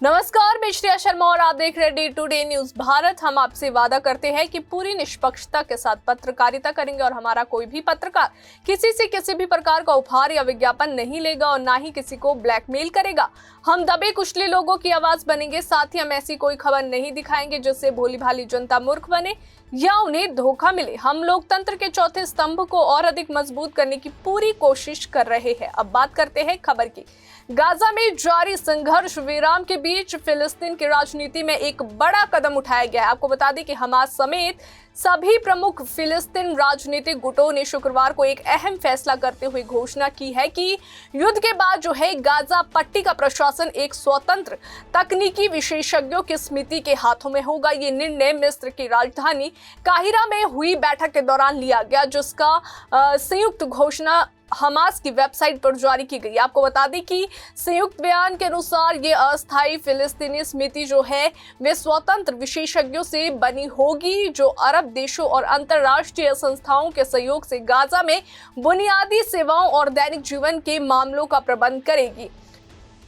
नमस्कार, मैं श्रेया शर्मा और आप देख रहे हैं day to day news Bharat. हम आपसे वादा करते हैं कि पूरी निष्पक्षता के साथ पत्रकारिता करेंगे और हमारा कोई भी पत्रकार किसी से किसी भी प्रकार का उपहार या विज्ञापन नहीं लेगा और ना ही किसी को ब्लैकमेल करेगा। हम दबे कुचले लोगों की आवाज बनेंगे, साथ ही हम ऐसी कोई खबर नहीं दिखाएंगे जिससे भोली भाली जनता मूर्ख बने या उन्हें धोखा मिले। हम लोकतंत्र के चौथे स्तंभ को और अधिक मजबूत करने की पूरी कोशिश कर रहे हैं। अब बात करते हैं खबर की। गाजा में जारी संघर्ष विराम के बीच फिलिस्तीन की राजनीति में एक बड़ा कदम उठाया गया है। आपको बता दें कि हमास समेत सभी प्रमुख फिलिस्तीन राजनीतिक गुटों ने शुक्रवार को एक अहम फैसला करते हुए घोषणा की है कि युद्ध के बाद जो है गाजा पट्टी का प्रशासन एक स्वतंत्र तकनीकी विशेषज्ञों की समिति के हाथों में होगा। ये निर्णय मिस्र की राजधानी काहिरा में हुई बैठक के दौरान लिया गया, जिसका संयुक्त घोषणा हमास की वेबसाइट पर जारी की गई। आपको बता दें कि संयुक्त बयान के अनुसार ये अस्थायी फिलिस्तीनी समिति जो है वे स्वतंत्र विशेषज्ञों से बनी होगी, जो अरब देशों और अंतर्राष्ट्रीय संस्थाओं के सहयोग से गाजा में बुनियादी सेवाओं और दैनिक जीवन के मामलों का प्रबंध करेगी।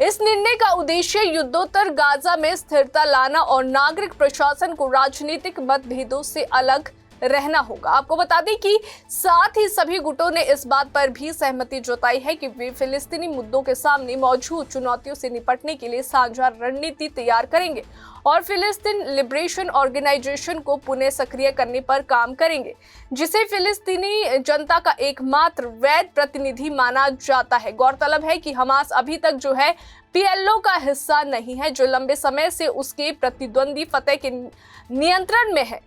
इस निर्णय का उद्देश्य युद्धोत्तर गाजा में स्थिरता लाना और नागरिक प्रशासन को राजनीतिक मतभेदों से अलग रहना होगा। आपको बता दें कि साथ ही सभी गुटों ने इस बात पर भी सहमति जताई है कि वे फिलिस्तीनी मुद्दों के सामने मौजूद चुनौतियों से निपटने के लिए साझा रणनीति तैयार करेंगे और फिलिस्तीन लिबरेशन ऑर्गेनाइजेशन को पुनः सक्रिय करने पर काम करेंगे, जिसे फिलिस्तीनी जनता का एकमात्र वैध प्रतिनिधि माना जाता है। गौरतलब है कि हमास अभी तक जो है पीएलओ का हिस्सा नहीं है, जो लंबे समय से उसके प्रतिद्वंदी फतह के नियंत्रण में है।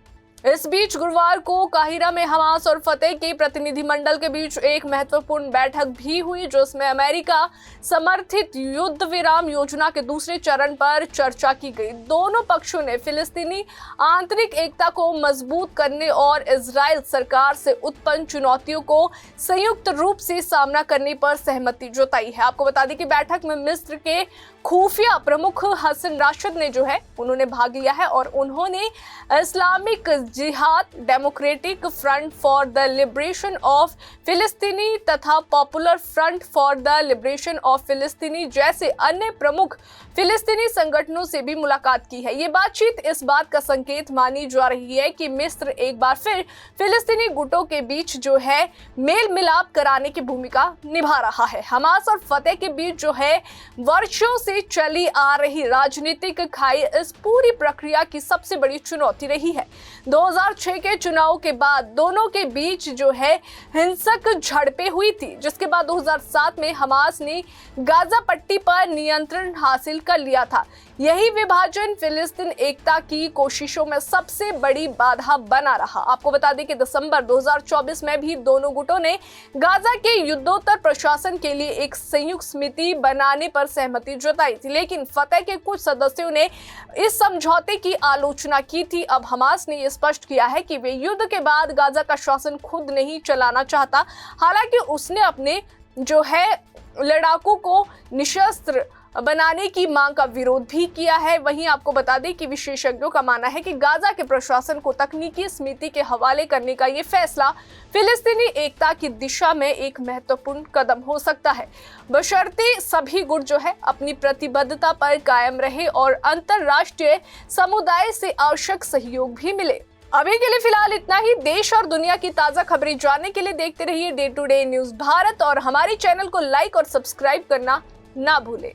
इस बीच गुरुवार को काहिरा में हमास और फतह के प्रतिनिधिमंडल के बीच एक महत्वपूर्ण बैठक भी हुई, जिसमें अमेरिका समर्थित युद्ध विराम योजना के दूसरे चरण पर चर्चा की गई। दोनों पक्षों ने फिलिस्तीनी आंतरिक एकता को मजबूत करने और इजराइल सरकार से उत्पन्न चुनौतियों को संयुक्त रूप से सामना करने पर सहमति जताई है। आपको बता दें कि बैठक में मिस्र के खुफिया प्रमुख हसन राशिद ने जो है उन्होंने भाग लिया है और उन्होंने Islamic Jihad, Democratic Front for the Liberation of फिलिस्तीनी तथा Popular Front for the Liberation of फिलिस्तीनी जैसे अन्य प्रमुख फिलिस्तीनी संगठनों से भी मुलाकात की है। ये बातचीत इस बात का संकेत मानी जा रही है कि मिस्र एक बार फिर फिलिस्तीनी गुटों के बीच जो है मेल मिलाप कराने की भूमिका निभा रहा है। हमास और फतह के बीच जो है वर्षों से चली आ रही राजनीतिक खाई इस पूरी प्रक्रिया की सबसे बड़ी चुनौती रही है। 2006 के चुनाव के बाद दोनों के बीच जो है हिंसक झड़पें हुई थी, जिसके बाद 2007 में हमास ने गाजा पट्टी पर नियंत्रण हासिल कर लिया था। यही विभाजन फिलिस्तीन एकता की कोशिशों में सबसे बड़ी बाधा बना रहा। आपको बता दें कि दिसंबर 2024 में भी दोनों गुटों ने गाजा के युद्धोत्तर प्रशासन के लिए एक संयुक्त समिति बनाने पर सहमति जताई थी, लेकिन फतह के कुछ सदस्यों ने इस समझौते की आलोचना की थी। अब हमास ने यह स्पष्ट किया है कि वे युद्ध के बाद गाजा का शासन खुद नहीं चलाना चाहता। हालांकि उसने अपने जो है लड़ाकों को निशस्त्र बनाने की मांग का विरोध भी किया है। वहीं आपको बता दें कि विशेषज्ञों का मानना है कि गाजा के प्रशासन को तकनीकी समिति के हवाले करने का ये फैसला फिलिस्तीनी एकता की दिशा में एक महत्वपूर्ण कदम हो सकता है, बशर्ते सभी गुट जो है अपनी प्रतिबद्धता पर कायम रहे और अंतर्राष्ट्रीय समुदाय से आवश्यक सहयोग भी मिले। अभी के लिए फिलहाल इतना ही। देश और दुनिया की ताजा खबरें जानने के लिए देखते रहिए day to day news Bharat और हमारे चैनल को लाइक और सब्सक्राइब करना ना भूलें।